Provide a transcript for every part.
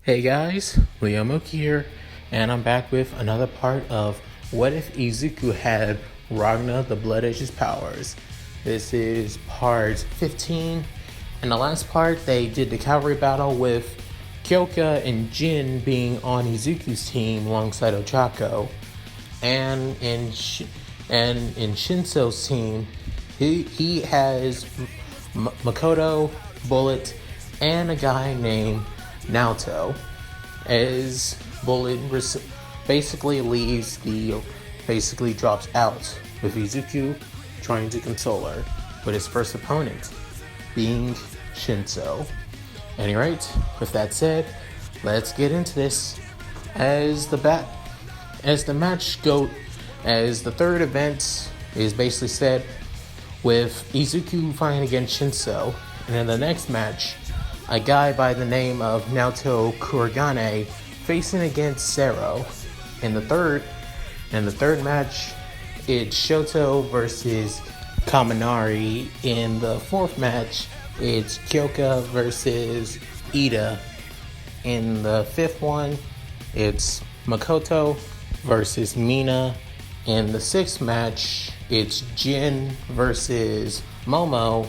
Hey guys, Mooky here, and I'm back with another part of What If Izuku Had Ragna the Bloodegde's powers. This is part 15. In the last part, they did the cavalry battle with Kyoka and Jin being on Izuku's team alongside Ochako. And in Shinso's team, he has Makoto, Bullet, and a guy named Naoto, as Bullet basically drops out with Izuku trying to console her with his first opponent being Shinso. Alright, with that said, let's get into this. As the third event is basically set with Izuku fighting against Shinso, and in the next match, a guy by the name of Naoto Kuragane facing against Cerro. In the third match, it's Shoto versus Kaminari. In the fourth match, it's Kyoka versus Ida. In the fifth one, it's Makoto versus Mina. In the sixth match, it's Jin versus Momo.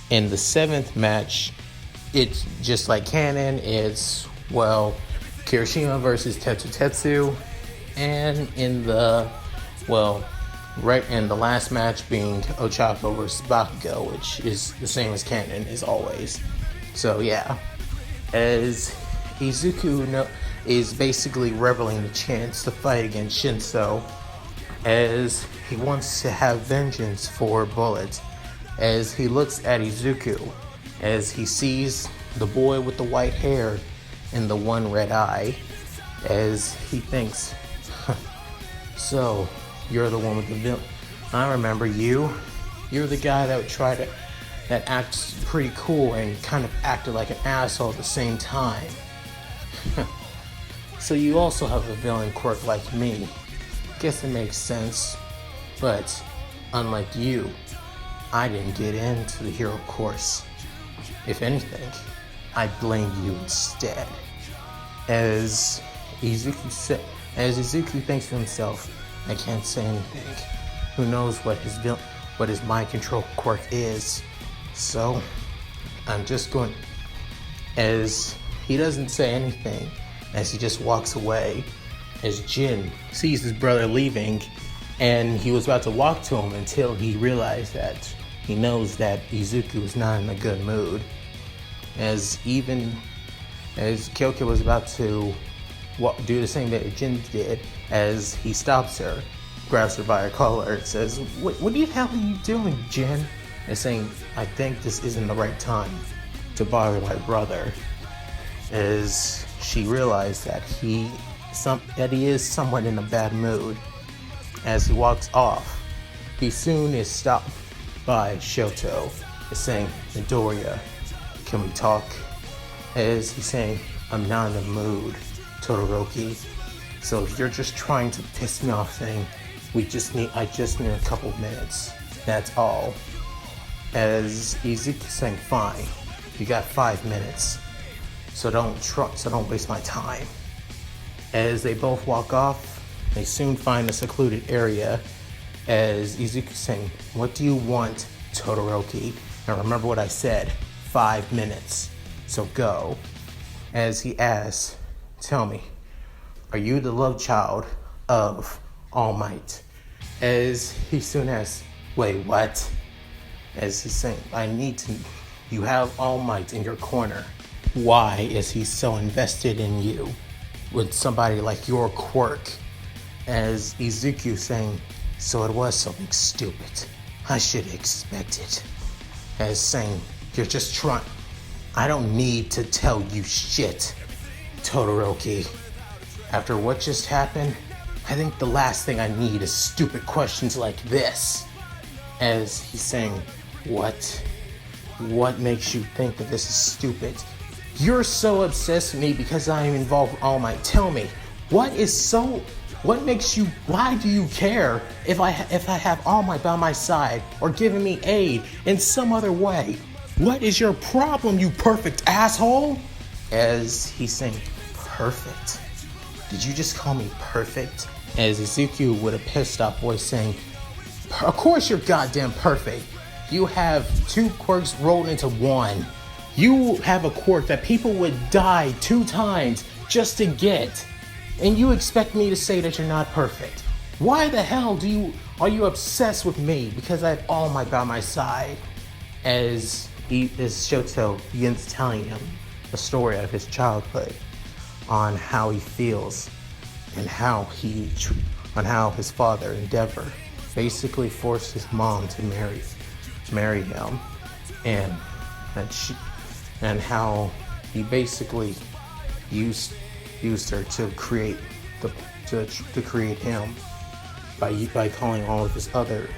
In the seventh match, it's just like canon, it's, Kirishima versus Tetsu. And in the last match being Ochako versus Bakugo, which is the same as canon as always. So yeah, as Izuku is basically reveling the chance to fight against Shinso, as he wants to have vengeance for Bullet, as he looks at Izuku, as he sees the boy with the white hair and the one red eye, as he thinks, so, you're the one with the villain. I remember you. You're the guy that acts pretty cool and kind of acted like an asshole at the same time. So you also have a villain quirk like me. Guess it makes sense. But, unlike you, I didn't get into the hero course. If anything, I blame you instead. As Izuku thinks to himself, I can't say anything. Who knows what his mind control quirk is? So, I'm just going. As he doesn't say anything, as he just walks away, as Jin sees his brother leaving, and he was about to walk to him until he realized that he knows that Izuku is not in a good mood. As Kyoka was about to do the same that Jin did, as he stops her, grabs her by her collar, and says, What the hell are you doing, Jin? And saying, I think this isn't the right time to bother my brother. As she realized that he is somewhat in a bad mood. As he walks off, he soon is stopped by Shoto, saying, Midoriya, can we talk? As he's saying, I'm not in the mood, Todoroki. So if you're just trying to piss me off, saying, I just need a couple minutes. That's all. As Izuku saying, fine, you got 5 minutes. So don't waste my time. As they both walk off, they soon find a secluded area. As Izuku saying, what do you want, Todoroki? And remember what I said, 5 minutes. So go. As he asks, tell me, are you the love child of All Might? As he soon asks, wait, what? As he's saying, you have All Might in your corner. Why is he so invested in you with somebody like your quirk? As Izuku saying, so it was something stupid. I should expect it. As saying, you're just trying. I don't need to tell you shit, Todoroki. After what just happened, I think the last thing I need is stupid questions like this. As he's saying, what? What makes you think that this is stupid? You're so obsessed with me because I am involved with All Might. Tell me, why do you care if I have All Might by my side or giving me aid in some other way? What is your problem, you perfect asshole? As he's saying, perfect? Did you just call me perfect? As Izuku with a pissed off voice saying, of course you're goddamn perfect. You have 2 quirks rolled into one. You have a quirk that people would die 2 times just to get. And you expect me to say that you're not perfect. Why the hell are you obsessed with me? Because I have All Might by my side. As Shoto begins telling him the story of his childhood, on how he feels and how his father, Endeavor, basically forced his mom to marry him, and how he basically used her to create him by calling all of his other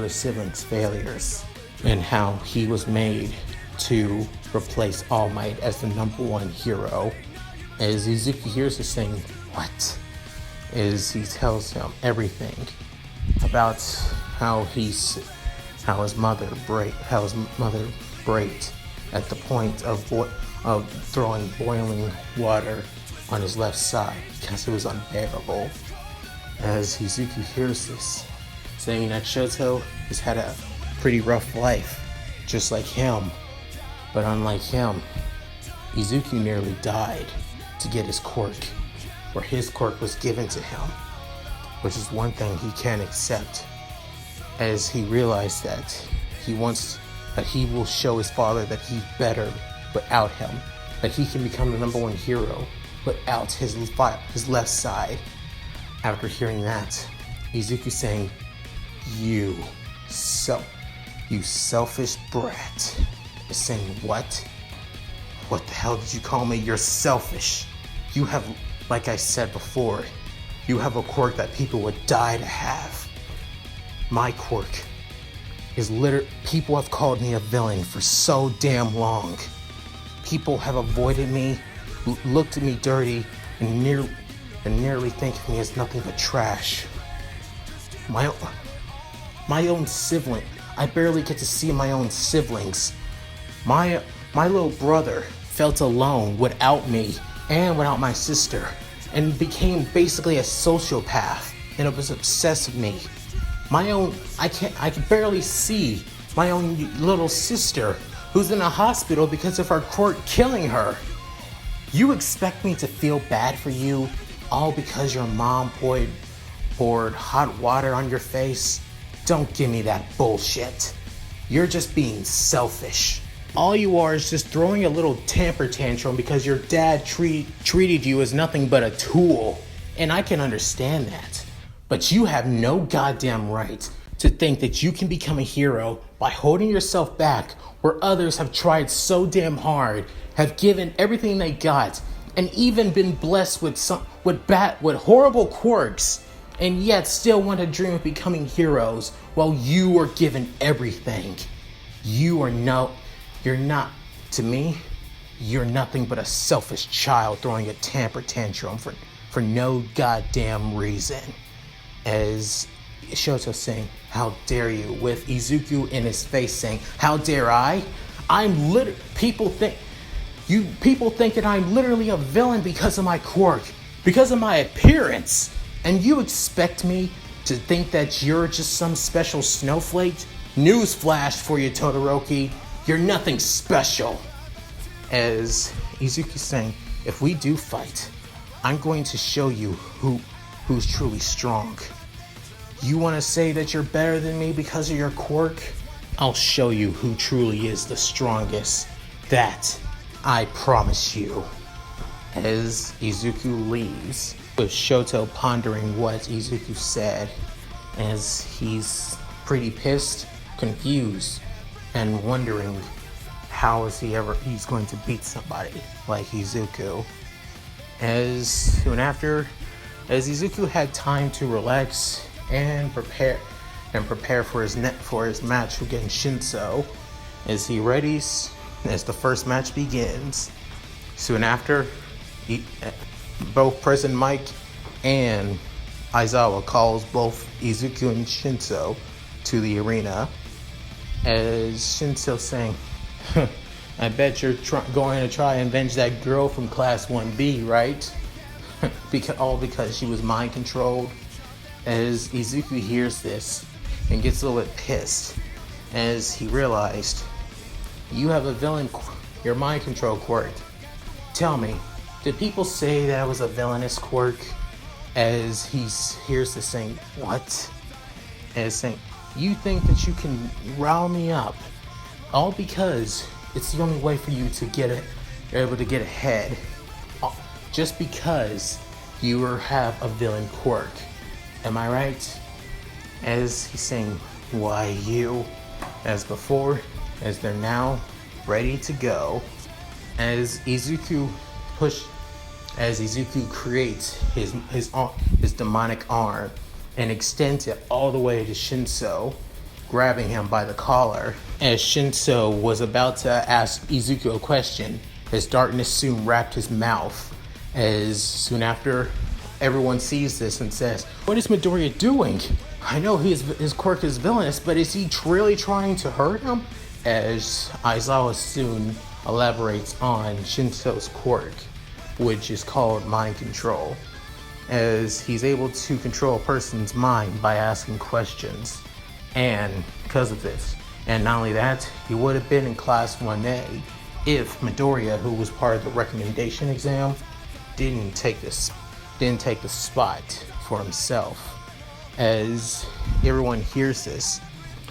siblings failures, and how he was made to replace All Might as the #1 hero. As Izuku hears this saying, what? As he tells him everything about how his mother braked at the point of throwing boiling water on his left side because it was unbearable. As Izuku hears this, saying that Shoto has had a pretty rough life, just like him. But unlike him, Izuku nearly died to get his quirk, where his quirk was given to him, which is one thing he can't accept, as he realized that he will show his father that he's better without him, that he can become the #1 hero without his left side. After hearing that, Izuku saying, you selfish brat, is saying, what? What the hell did you call me? You're selfish. You have, like I said before, you have a quirk that people would die to have. My quirk is people have called me a villain for so damn long. People have avoided me, looked at me dirty, and nearly think of me as nothing but trash. My own sibling, I barely get to see my own siblings. My little brother felt alone without me and without my sister, and became basically a sociopath, and it was obsessed with me. I can barely see my own little sister, who's in a hospital because of her quirk killing her. You expect me to feel bad for you, all because your mom poured hot water on your face? Don't give me that bullshit. You're just being selfish. All you are is just throwing a little temper tantrum because your dad treated you as nothing but a tool. And I can understand that. But you have no goddamn right to think that you can become a hero by holding yourself back where others have tried so damn hard, have given everything they got, and even been blessed with horrible quirks, and yet still want to dream of becoming heroes while you are given everything. You're not, to me, you're nothing but a selfish child throwing a temper tantrum for no goddamn reason. As Shoto saying, how dare you, with Izuku in his face saying, how dare I? People think that I'm literally a villain because of my quirk, because of my appearance. And you expect me to think that you're just some special snowflake? Newsflash for you, Todoroki. You're nothing special. As Izuku's saying, if we do fight, I'm going to show you who's truly strong. You want to say that you're better than me because of your quirk? I'll show you who truly is the strongest. That, I promise you. As Izuku leaves, with Shoto pondering what Izuku said, as he's pretty pissed, confused, and wondering how he's going to beat somebody like Izuku. As soon after, as Izuku had time to relax and prepare for his match against Shinso, as he readies as the first match begins. Soon after, both President Mike and Aizawa calls both Izuku and Shinso to the arena, as Shinso saying, I bet you're going to try and avenge that girl from Class 1B, right? because she was mind controlled. As Izuku hears this and gets a little bit pissed, as he realized, you have a villain, your mind control quirk. Tell me, did people say that was a villainous quirk? As he hears this saying, what? As saying, you think that you can rile me up, all because it's the only way for you to you're able to get ahead, just because you have a villain quirk. Am I right? As he's saying, why you? As before, as they're now ready to go, as Izuku creates his demonic arm and extends it all the way to Shinso, grabbing him by the collar. As Shinso was about to ask Izuku a question, as darkness soon wrapped his mouth. As soon after, everyone sees this and says, what is Midoriya doing? I know his quirk is villainous, but is he really trying to hurt him? As Aizawa soon elaborates on Shinso's quirk, which is called mind control, as he's able to control a person's mind by asking questions. And because of this, and not only that, he would have been in class 1A if Midoriya, who was part of the recommendation exam, didn't take the spot for himself. As everyone hears this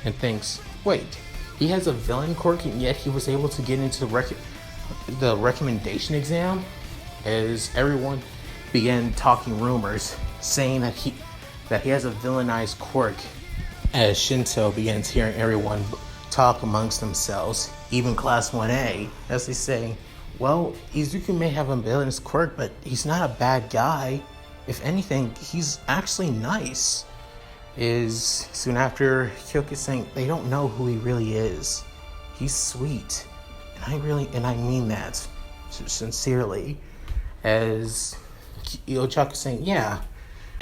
and thinks, wait, he has a villain quirk and yet he was able to get into the recommendation exam? As everyone began talking rumors saying that he has a villainized quirk. As Shinso begins hearing everyone talk amongst themselves, even class 1A, as they say, well, Izuku may have a villainous quirk, but he's not a bad guy. If anything, he's actually nice. Is soon after Kyoka saying they don't know who he really is. He's sweet. And I mean that sincerely. As Ochako saying, yeah.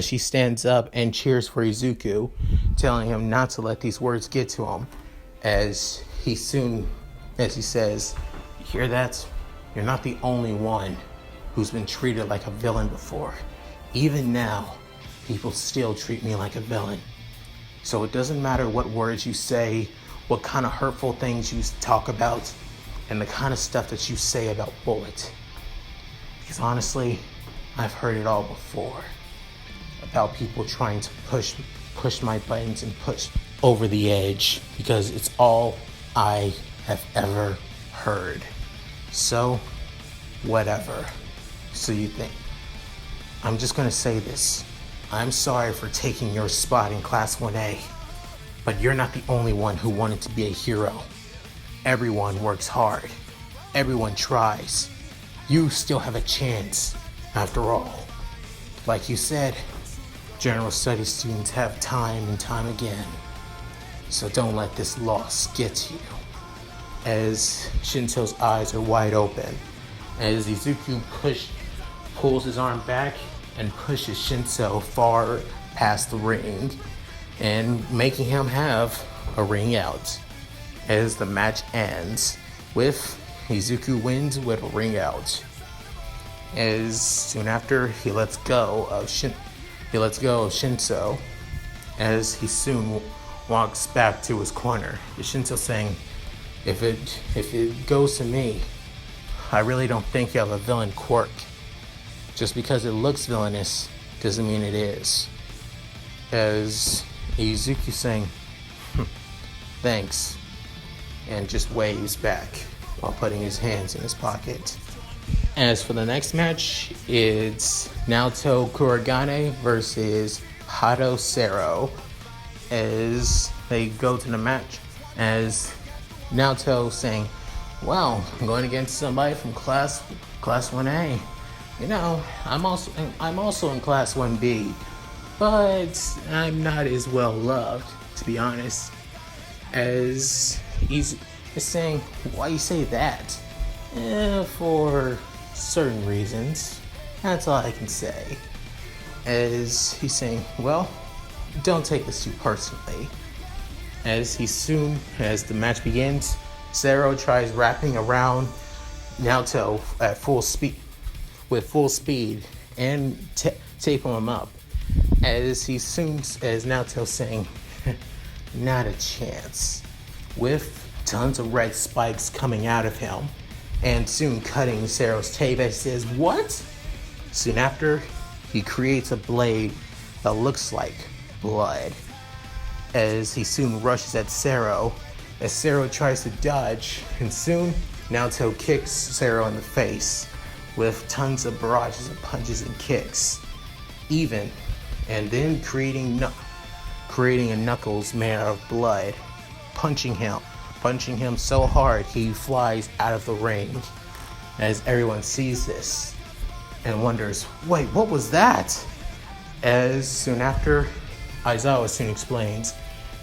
She stands up and cheers for Izuku, telling him not to let these words get to him. As he says, you hear that? You're not the only one who's been treated like a villain before. Even now, people still treat me like a villain. So it doesn't matter what words you say, what kind of hurtful things you talk about, and the kind of stuff that you say about Bullet. Because honestly, I've heard it all before. About people trying to push my buttons and push over the edge, because it's all I have ever heard. So, whatever. So you think. I'm just gonna say this. I'm sorry for taking your spot in class 1A, but you're not the only one who wanted to be a hero. Everyone works hard. Everyone tries. You still have a chance, after all. Like you said, general studies students have time and time again. So don't let this loss get to you. As Shinso's eyes are wide open, as Izuku pulls his arm back and pushes Shinso far past the ring, and making him have a ring out. As the match ends with Izuku wins with a ring out. As soon after he lets go of Shinso, as he soon walks back to his corner. Shinso saying, if it goes to me, I really don't think you have a villain quirk. Just because it looks villainous doesn't mean it is. As Izuku saying, thanks, and just waves back while putting his hands in his pocket. As for the next match, it's Naoto Kurogane versus Hado Cerro. As they go to the match, as Naoto saying, well, I'm going against somebody from class 1A. You know, I'm also in class 1B, but I'm not as well loved, to be honest. As he's saying, why you say that? For certain reasons. That's all I can say. As he's saying, well, don't take this too personally. As the match begins, Cerro tries wrapping around Naoto with full speed, and taping him up. As Naoto saying, not a chance, with tons of red spikes coming out of him, and soon cutting Cerro's tape as he says, what? Soon after, he creates a blade that looks like blood, as he soon rushes at Cerro, as Cerro tries to dodge, and soon Naoto kicks Cerro in the face with tons of barrages of punches and kicks, and then creating a Knuckles made out of blood, punching him so hard he flies out of the ring. As everyone sees this and wonders, wait, what was that? As soon after, Aizawa soon explains,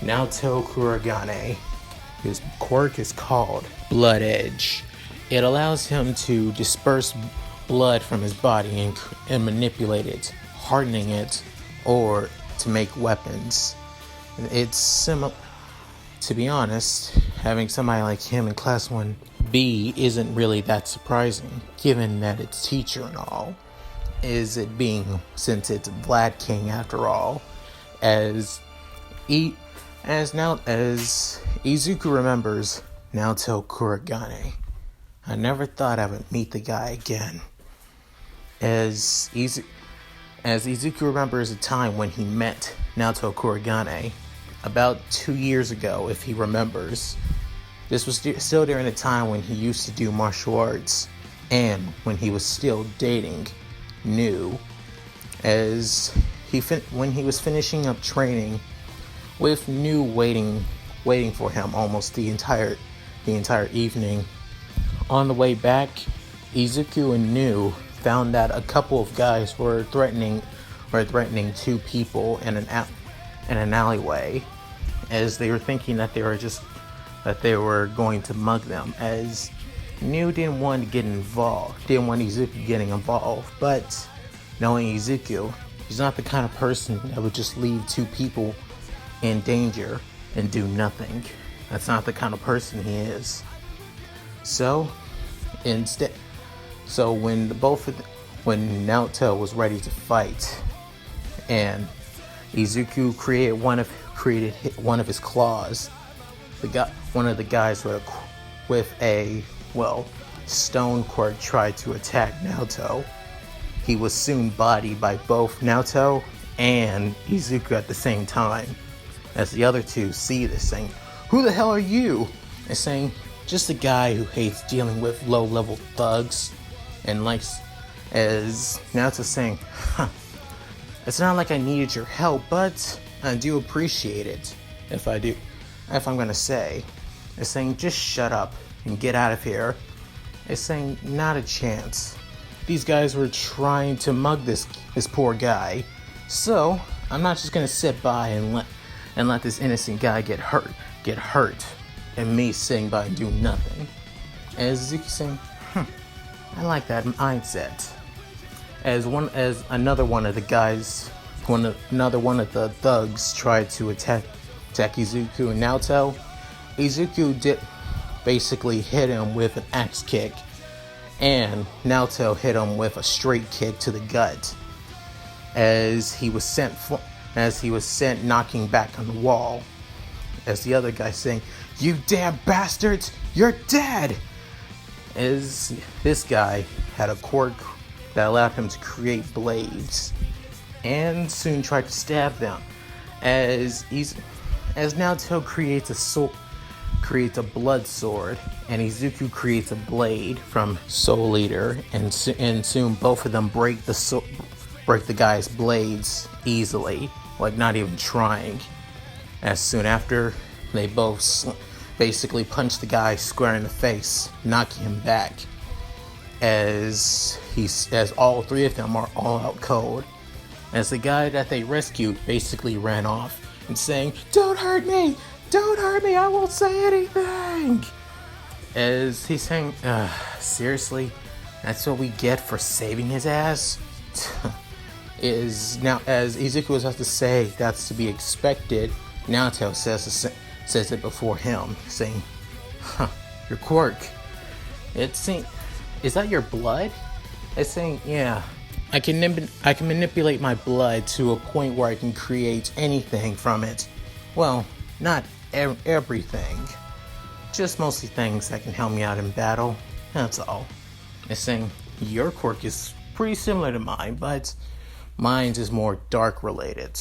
Naoto Kuragane, his quirk is called Blood Edge. It allows him to disperse blood from his body and manipulate it, hardening it, or to make weapons. It's similar. To be honest, having somebody like him in Class 1B isn't really that surprising, given that it's teacher and all. Since it's Vlad King after all, as Izuku remembers Naoto Kuragane. I never thought I would meet the guy again. As Izuku remembers a time when he met Naoto Kuragane, about 2 years ago, if he remembers. This was still during the time when he used to do martial arts, and when he was still dating New, when he was finishing up training, with New waiting for him almost the entire evening. On the way back, Izuku and New found that a couple of guys were threatening 2 people in an alleyway, as they were thinking that they were going to mug them, as New didn't want Izuku getting involved, but knowing Izuku, he's not the kind of person that would just leave 2 people in danger and do nothing. That's not the kind of person he is. So when Naoto was ready to fight, and Izuku created one of his claws, one of the guys with a stone quirk tried to attack Naoto. He was soon bodied by both Naoto and Izuku at the same time. As the other 2 see this, saying, "Who the hell are you?" and saying, "Just a guy who hates dealing with low-level thugs," and likes, as Naoto saying, "It's not like I needed your help, but I do appreciate it. If I'm gonna say," is saying, "Just shut up and get out of here." Is saying, "Not a chance. These guys were trying to mug this poor guy, so I'm not just gonna sit by and let this innocent guy get hurt, and me sitting by and doing nothing." As Izuku saying, "I like that mindset." As another one of the thugs tried to attack Izuku and Naoto, Izuku did basically hit him with an axe kick, and Naoto hit him with a straight kick to the gut, as he was sent knocking back on the wall. As the other guy saying, "You damn bastards, you're dead!" As this guy had a quirk that allowed him to create blades, and soon tried to stab them. As Naoto creates a blood sword, and Izuku creates a blade from Soul Eater, and soon both of them break the guy's blades easily, like not even trying. As soon after, they both basically punch the guy square in the face, knocking him back, as all 3 of them are all out cold. As the guy that they rescued basically ran off and saying, "Don't hurt me! Don't hurt me! I won't say anything!" As he's saying, seriously? That's what we get for saving his ass? Now, as Izuku was about to say that's to be expected, Naoto says it before him, saying, "Your quirk. Is that your blood?" It's saying, "Yeah, I can manipulate my blood to a point where I can create anything from it. Well, not everything. Just mostly things that can help me out in battle. That's all. It's saying your quirk is pretty similar to mine, but mine's is more dark related.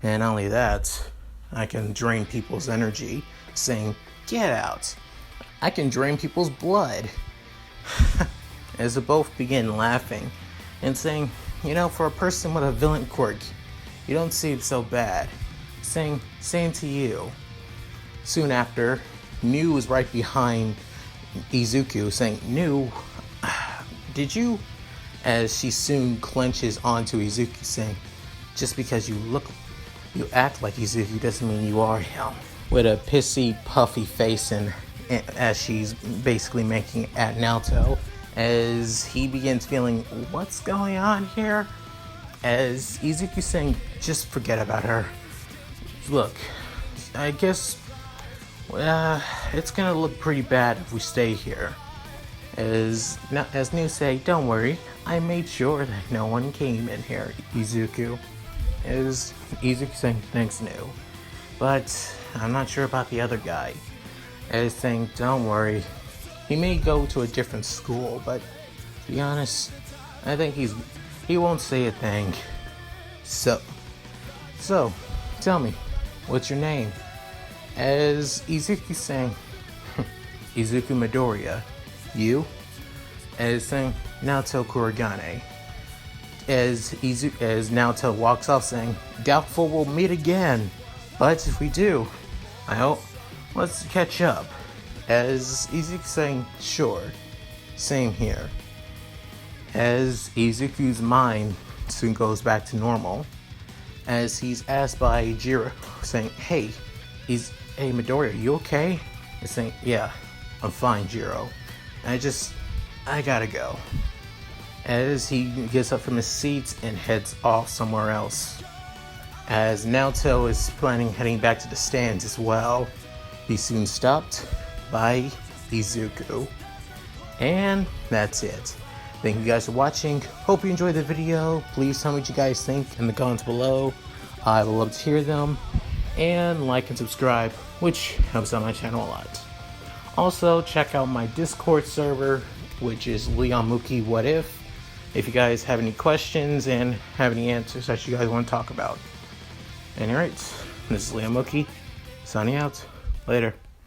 And not only that, I can drain people's energy, saying, get out. I can drain people's blood. As they both begin laughing and saying, for a person with a villain quirk, you don't seem so bad. Saying, same to you. Soon after, New was right behind Izuku, saying, New, did you? As she soon clenches onto Izuku, saying, just because you act like Izuku doesn't mean you are him. With a pissy, puffy face, and as she's basically making at Naoto, as he begins feeling, what's going on here? As Izuku saying, just forget about her. Look, I guess it's gonna look pretty bad if we stay here. As New say, don't worry, I made sure that no one came in here, Izuku. As Izuku saying, thanks, New. But I'm not sure about the other guy. As saying, don't worry, he may go to a different school, but to be honest, I think he won't say a thing. So, tell me, what's your name? As Izuku saying, Izuku Midoriya. You? As saying, Naoto Kurogane. As Naoto walks off saying, doubtful we'll meet again. But if we do, I hope, let's catch up. As Izuku saying, sure. Same here. As Izuku's mind soon goes back to normal. As he's asked by Jiro, saying, hey Midoriya, you okay? He's saying, yeah, I'm fine, Jiro. I gotta go. As he gets up from his seat and heads off somewhere else. As Naoto is planning heading back to the stands as well, he's soon stopped by Izuku. And that's it. Thank you guys for watching. Hope you enjoyed the video. Please tell me what you guys think in the comments below. I would love to hear them. And like and subscribe, which helps out my channel a lot. Also, check out my Discord server, which is Mooky What If you guys have any questions and have any answers that you guys want to talk about. Alright, this is Mooky, signing out. Later.